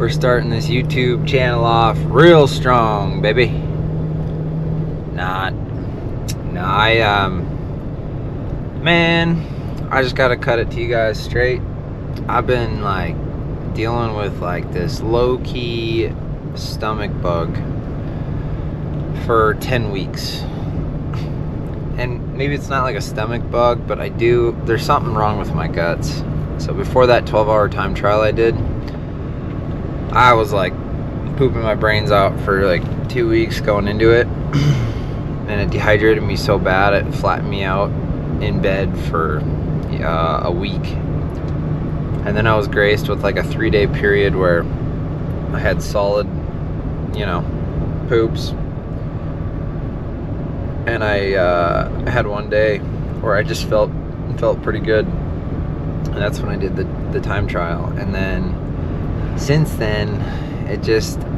We're starting this YouTube channel off real strong, baby. Man, I just gotta cut it to you guys straight. I've been like dealing with like this low-key stomach bug for 10 weeks. And maybe it's not like a stomach bug, but there's something wrong with my guts. So before that 12-hour time trial I did, I was like pooping my brains out for like 2 weeks going into it. And it dehydrated me so bad it flattened me out in bed for a week. And then I was graced with like a 3-day period where I had solid, poops. And I had one day where I just felt pretty good. And that's when I did the time trial. And then since then,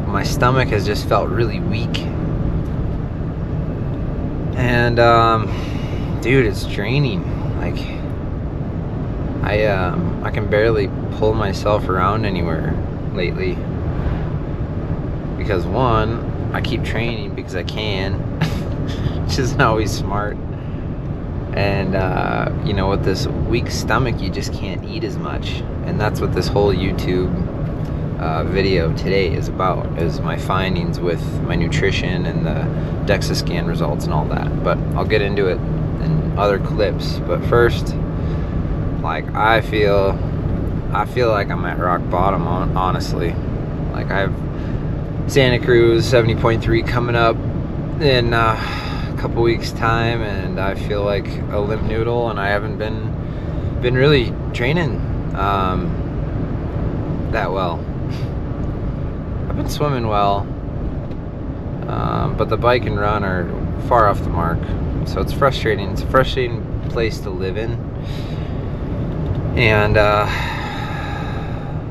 my stomach has just felt really weak. And dude, it's draining. Like I can barely pull myself around anywhere lately. Because one, I keep training because I can, which isn't always smart. And with this weak stomach, you just can't eat as much. And that's what this whole YouTube video today is about, is my findings with my nutrition and the DEXA scan results and all that. But I'll get into it in other clips. But first, like I feel like I'm at rock bottom, honestly. Like I have Santa Cruz 70.3 coming up in a couple weeks time, and I feel like a limp noodle, and I haven't been really training that well. I've been swimming well, but the bike and run are far off the mark, so it's frustrating. It's a frustrating place to live in, and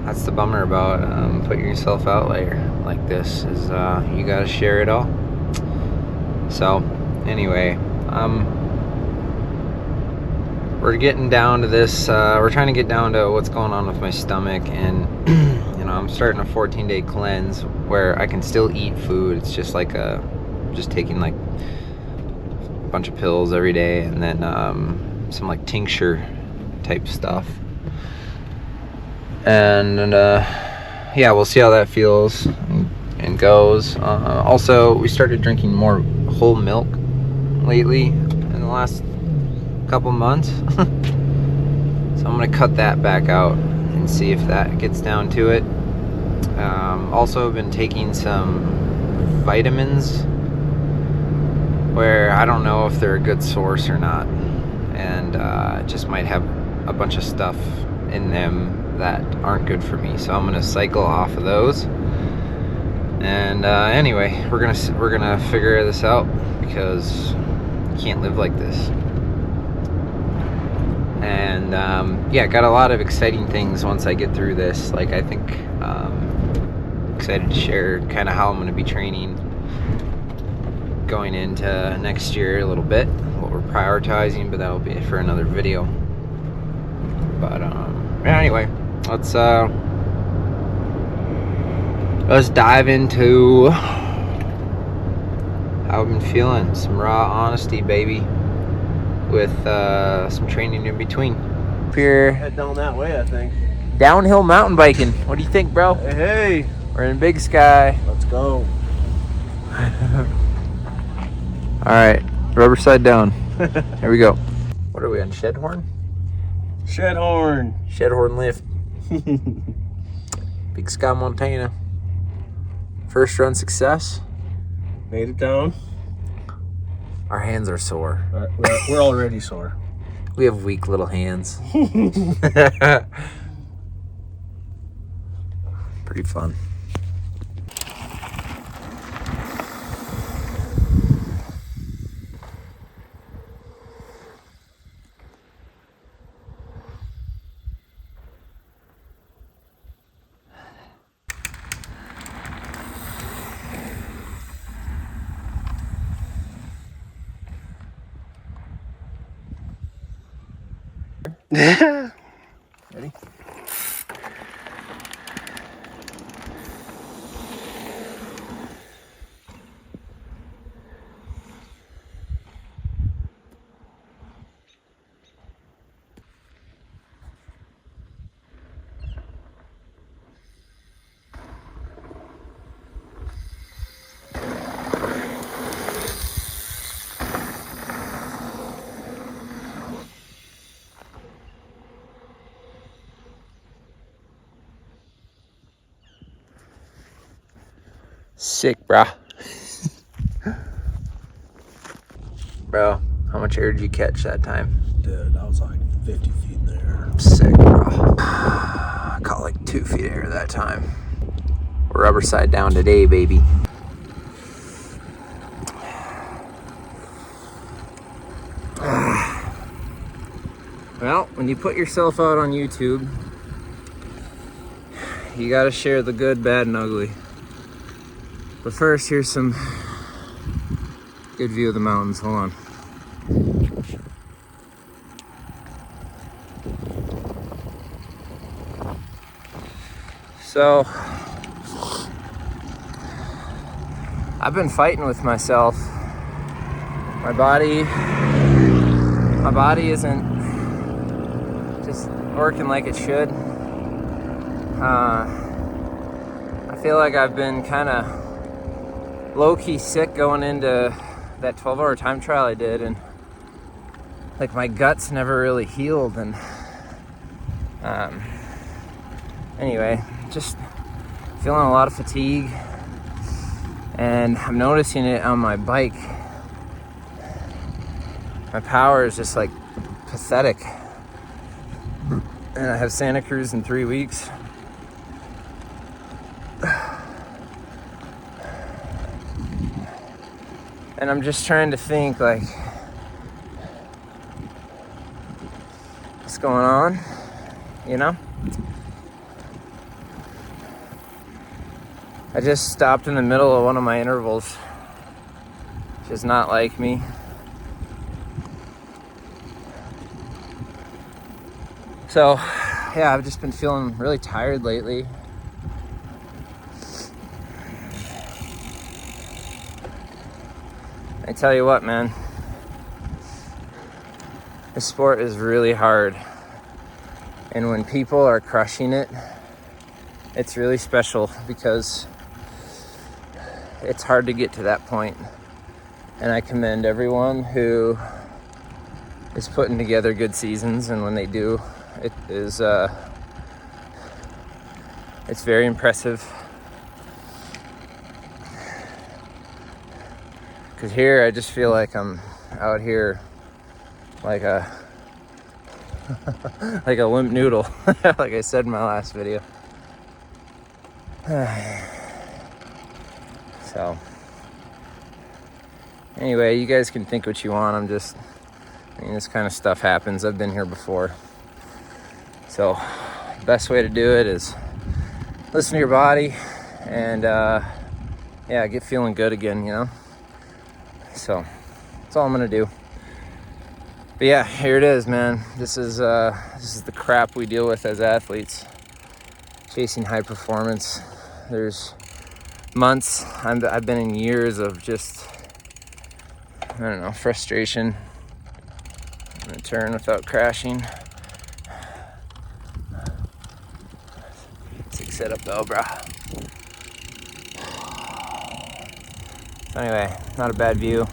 that's the bummer about putting yourself out there like this, is you gotta share it all. So anyway, we're getting down to this, we're trying to get down to what's going on with my stomach. And I'm starting a 14-day cleanse where I can still eat food. It's just like just taking like a bunch of pills every day, and then some like tincture type stuff. And yeah, we'll see how that feels and goes. Also, we started drinking more whole milk lately in the last couple months. So I'm gonna cut that back out and see if that gets down to it. Also been taking some vitamins where I don't know if they're a good source or not, and just might have a bunch of stuff in them that aren't good for me. So I'm gonna cycle off of those. And anyway, we're gonna figure this out, because you can't live like this. And yeah, got a lot of exciting things once I get through this. Like, I think excited to share kind of how I'm going to be training going into next year a little bit, what we're prioritizing, but that'll be for another video. But yeah, anyway, let's dive into how I've been feeling. Some raw honesty, baby, with some training in between. Here, head down that way, I think. Downhill mountain biking. What do you think, bro? Hey, we're in Big Sky. Let's go. All right, rubber side down. Here we go. What are we on, Shedhorn? Shedhorn lift. Big Sky, Montana. First run success. Made it down. Our hands are sore. We're already sore. We have weak little hands. Pretty fun. Ready? Sick, brah. Bro, how much air did you catch that time? Dude, I was like 50 feet in the air. Sick, bro. I caught like 2 feet of air that time. We're rubber side down today, baby. Well, when you put yourself out on YouTube, you gotta share the good, bad, and ugly. But first, here's some good view of the mountains. Hold on. So, I've been fighting with myself. My body isn't just working like it should. I feel like I've been kind of low-key sick going into that 12-hour time trial I did, and like my guts never really healed, and anyway, just feeling a lot of fatigue, and I'm noticing it on my bike. My power is just like pathetic, and I have Santa Cruz in 3 weeks. And I'm just trying to think, like, what's going on, you know? I just stopped in the middle of one of my intervals, which is not like me. So, yeah, I've just been feeling really tired lately. I tell you what, man, this sport is really hard. And when people are crushing it, it's really special because it's hard to get to that point. And I commend everyone who is putting together good seasons, and when they do, it is it's very impressive. Because here I just feel like I'm out here like a like a limp noodle, like I said in my last video. So anyway, you guys can think what you want. I mean, this kind of stuff happens. I've been here before. So the best way to do it is listen to your body and yeah, get feeling good again, you know? So that's all I'm gonna do. But yeah, here it is, man. This is the crap we deal with as athletes, chasing high performance. There's months, I've been in years of just, I don't know, frustration. I'm gonna turn without crashing. Sick setup though, brah. So anyway, not a bad view.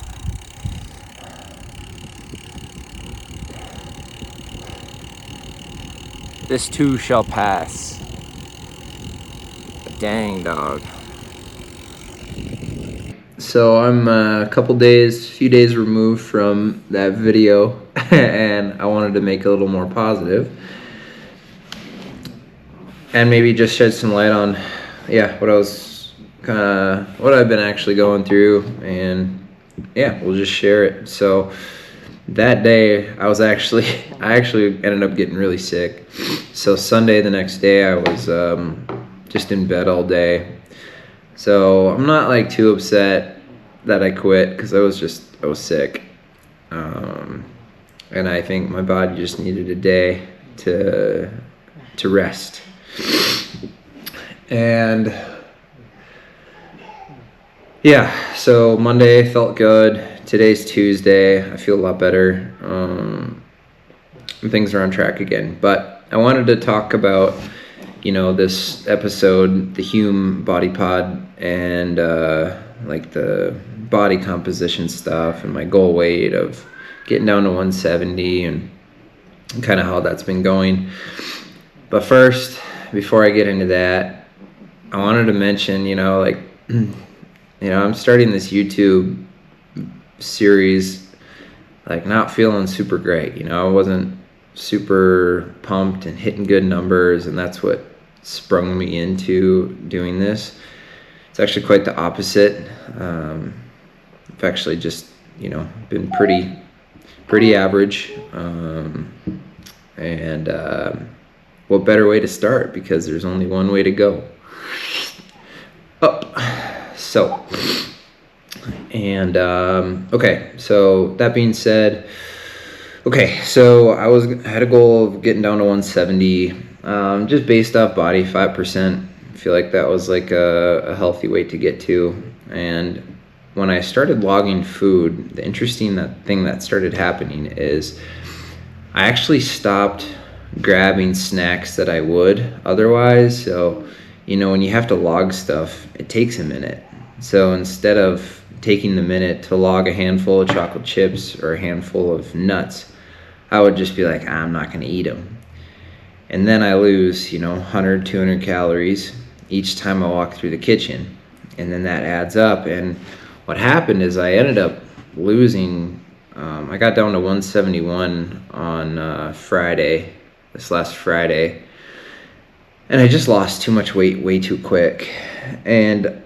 This too shall pass. Dang, dog. So I'm a few days removed from that video, and I wanted to make it a little more positive and maybe just shed some light on, yeah, what I've been actually going through, and yeah, we'll just share it. So that day I actually ended up getting really sick. So Sunday, the next day, I was just in bed all day. So I'm not like too upset that I quit, because I was sick. And I think my body just needed a day to rest. And yeah, so Monday felt good. Today's Tuesday. I feel a lot better. Things are on track again. But I wanted to talk about, you know, this episode, the Hume Body Pod, and like the body composition stuff, and my goal weight of getting down to 170, and kind of how that's been going. But first, before I get into that, I wanted to mention, you know, like I'm starting this YouTube series, like not feeling super great. I wasn't super pumped and hitting good numbers, and that's what sprung me into doing this. It's actually quite the opposite. I've actually just, been pretty average. And what better way to start? Because there's only one way to go. Up. So, and okay. So that being said, okay. So I had a goal of getting down to 170, just based off body fat percent. I feel like that was like a healthy weight to get to. And when I started logging food, the interesting thing that started happening is I actually stopped grabbing snacks that I would otherwise. So, when you have to log stuff, it takes a minute. So instead of taking the minute to log a handful of chocolate chips or a handful of nuts, I would just be like, I'm not going to eat them. And then I lose, 100, 200 calories each time I walk through the kitchen. And then that adds up. And what happened is I ended up losing, I got down to 171 on this last Friday. And I just lost too much weight way too quick. And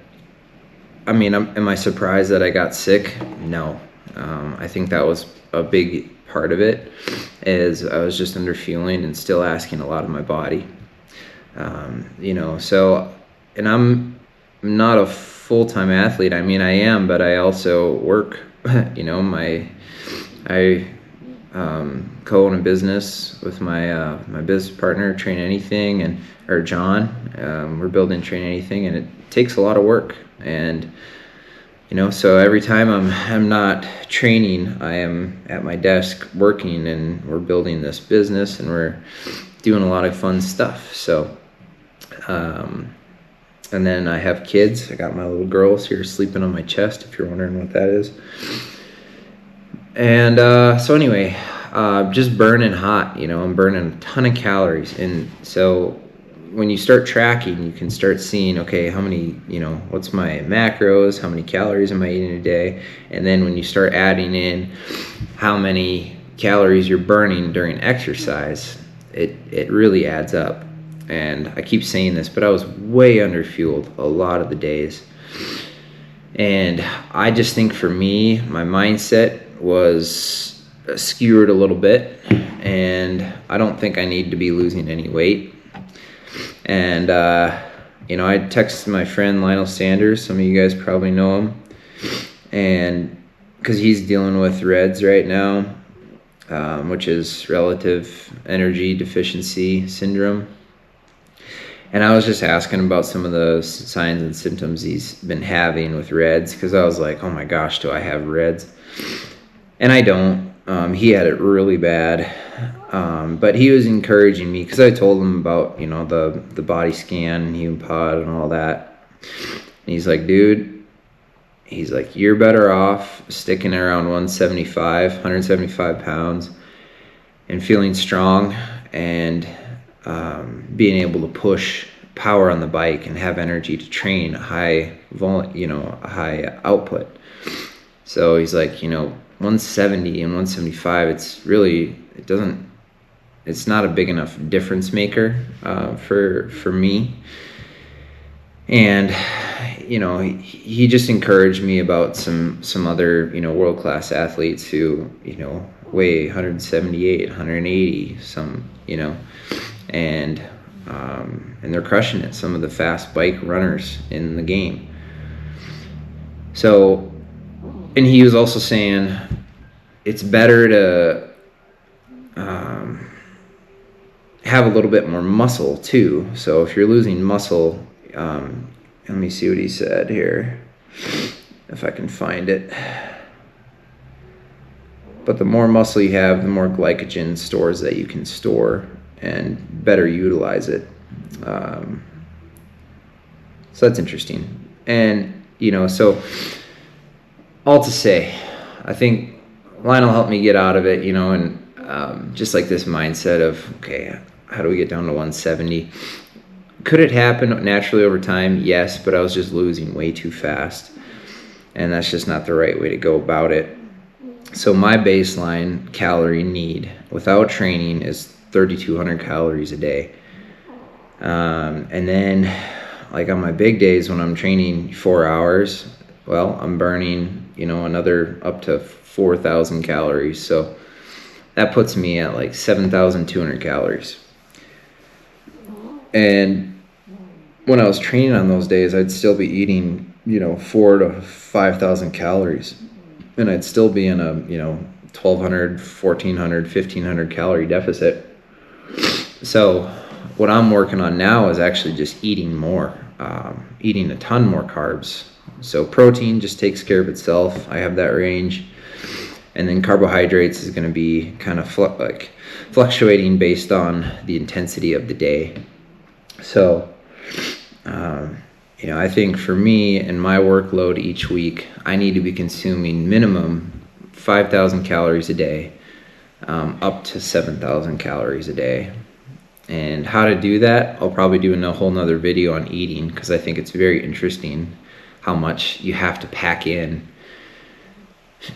I mean, am I surprised that I got sick? No. I think that was a big part of it, is I was just under fueling and still asking a lot of my body. So, and I'm not a full-time athlete. I mean, I am, but I also work. I co-own a business with my business partner, Train Anything, or John. We're building Train Anything, and it takes a lot of work. And so every time I'm not training, I am at my desk working, and we're building this business, and we're doing a lot of fun stuff. So, and then I have kids. I got my little girls here sleeping on my chest, if you're wondering what that is. And so anyway, just burning hot. I'm burning a ton of calories. And so when you start tracking, you can start seeing, okay, how many, what's my macros, how many calories am I eating a day? And then when you start adding in how many calories you're burning during exercise, it really adds up. And I keep saying this, but I was way underfueled a lot of the days. And I just think for me, my mindset was skewered a little bit, and I don't think I need to be losing any weight. And I texted my friend Lionel Sanders. Some of you guys probably know him, and because he's dealing with REDS right now, which is relative energy deficiency syndrome. And I was just asking about some of the signs and symptoms he's been having with REDS, because I was like, oh my gosh, do I have REDS? And I don't. He had it really bad. But he was encouraging me, because I told him about, the body scan, human pod, and all that. And he's like, dude, you're better off sticking around 175 pounds and feeling strong and being able to push power on the bike and have energy to train a high output. So he's like, 170 and 175, it's not a big enough difference maker for me. And he just encouraged me about some other world-class athletes who weigh 178, 180, some and they're crushing it, some of the fast bike runners in the game. So, and he was also saying it's better to have a little bit more muscle too. So if you're losing muscle, let me see what he said here, if I can find it. But the more muscle you have, the more glycogen stores that you can store and better utilize it. So that's interesting. And, so all to say, I think Lionel helped me get out of it, and just like this mindset of, okay, how do we get down to 170? Could it happen naturally over time? Yes, but I was just losing way too fast. and that's just not the right way to go about it. So my baseline calorie need without training is 3,200 calories a day. And then like on my big days when I'm training 4 hours, well, I'm burning, another up to 4,000 calories. So that puts me at like 7,200 calories. And when I was training on those days, I'd still be eating, 4 to 5,000 calories. And I'd still be in a, 1,200, 1,400, 1,500 calorie deficit. So what I'm working on now is actually just eating more, eating a ton more carbs. So protein just takes care of itself. I have that range. And then carbohydrates is going to be kind of fluctuating based on the intensity of the day. So, I think for me and my workload each week, I need to be consuming minimum 5,000 calories a day, up to 7,000 calories a day. And how to do that, I'll probably do a whole nother video on eating, because I think it's very interesting how much you have to pack in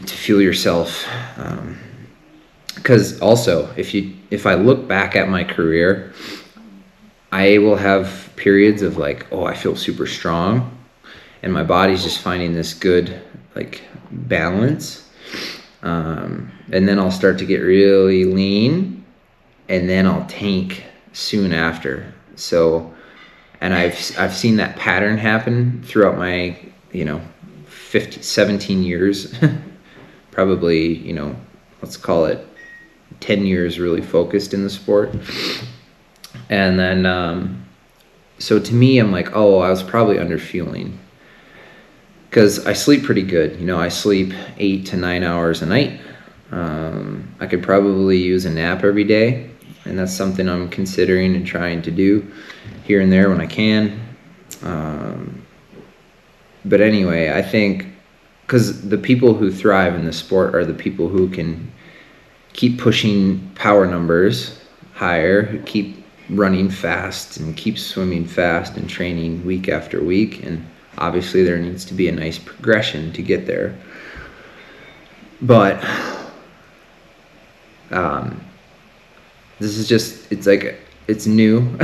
to fuel yourself. Because also, if I look back at my career, I will have periods of like, oh, I feel super strong, and my body's just finding this good like balance. And then I'll start to get really lean, and then I'll tank soon after. So, and I've seen that pattern happen throughout my 17 years, probably let's call it 10 years really focused in the sport. And then so to me, I'm like, oh, I was probably underfueling, because I sleep pretty good. I sleep 8 to 9 hours a night. I could probably use a nap every day, and that's something I'm considering and trying to do here and there when I can. But anyway, I think because the people who thrive in the sport are the people who can keep pushing power numbers higher, who keep running fast and keep swimming fast and training week after week. And obviously there needs to be a nice progression to get there. But this is just, it's new.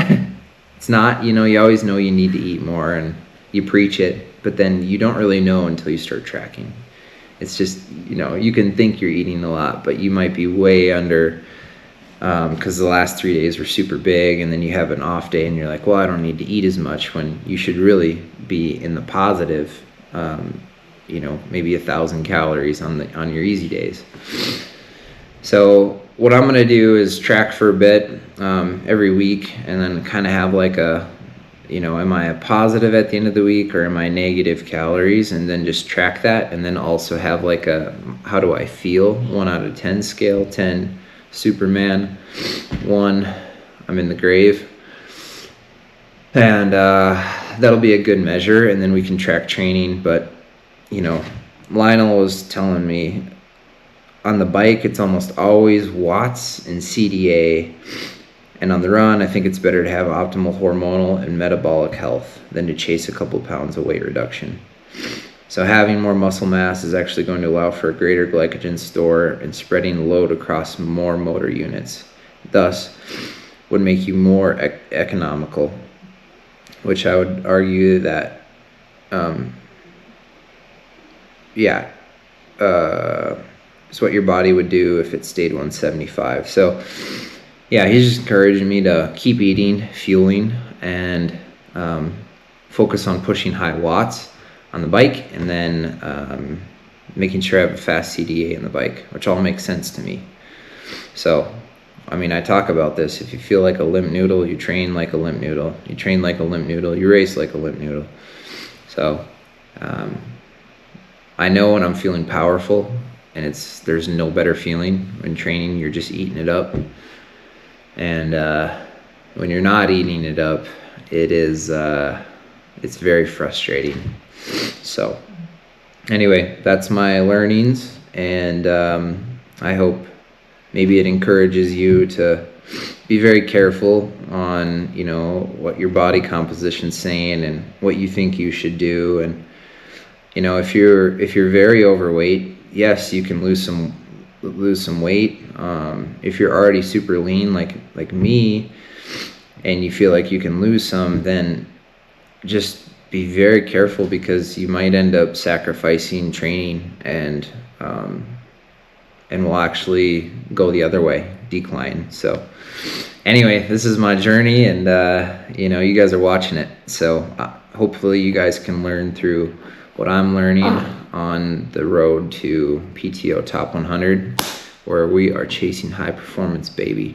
It's not, you always know you need to eat more and you preach it, but then you don't really know until you start tracking. It's just, you can think you're eating a lot, but you might be way under, because the last 3 days were super big, and then you have an off day and you're like, well, I don't need to eat as much, when you should really be in the positive, maybe 1,000 calories on your easy days. So what I'm going to do is track for a bit every week, and then kind of have like a, am I a positive at the end of the week, or am I negative calories, and then just track that, and then also have like a how do I feel 1 out of 10 scale. 10 Superman, 1 I'm in the grave, and that'll be a good measure, and then we can track training. But Lionel was telling me on the bike it's almost always watts and CDA, and on the run I think it's better to have optimal hormonal and metabolic health than to chase a couple pounds of weight reduction. So having more muscle mass is actually going to allow for a greater glycogen store and spreading load across more motor units, thus would make you more economical, which I would argue that it's what your body would do if it stayed 175. So yeah, he's just encouraging me to keep eating, fueling, and focus on pushing high watts on the bike, and then making sure I have a fast CDA on the bike, which all makes sense to me. So, I talk about this. If you feel like a limp noodle, you train like a limp noodle. You train like a limp noodle, you race like a limp noodle. So, I know when I'm feeling powerful, and there's no better feeling when training. You're just eating it up. And when you're not eating it up, it's very frustrating. So anyway, that's my learnings, and I hope maybe it encourages you to be very careful on what your body composition's saying and what you think you should do. And you know, if you're very overweight, yes, you can lose some weight. If you're already super lean, like me, and you feel like you can lose some, then just be very careful, because you might end up sacrificing training and will actually go the other way, decline. So anyway, this is my journey, and you know, you guys are watching it. So hopefully you guys can learn through what I'm learning on the road to PTO Top 100, where we are chasing high performance, baby.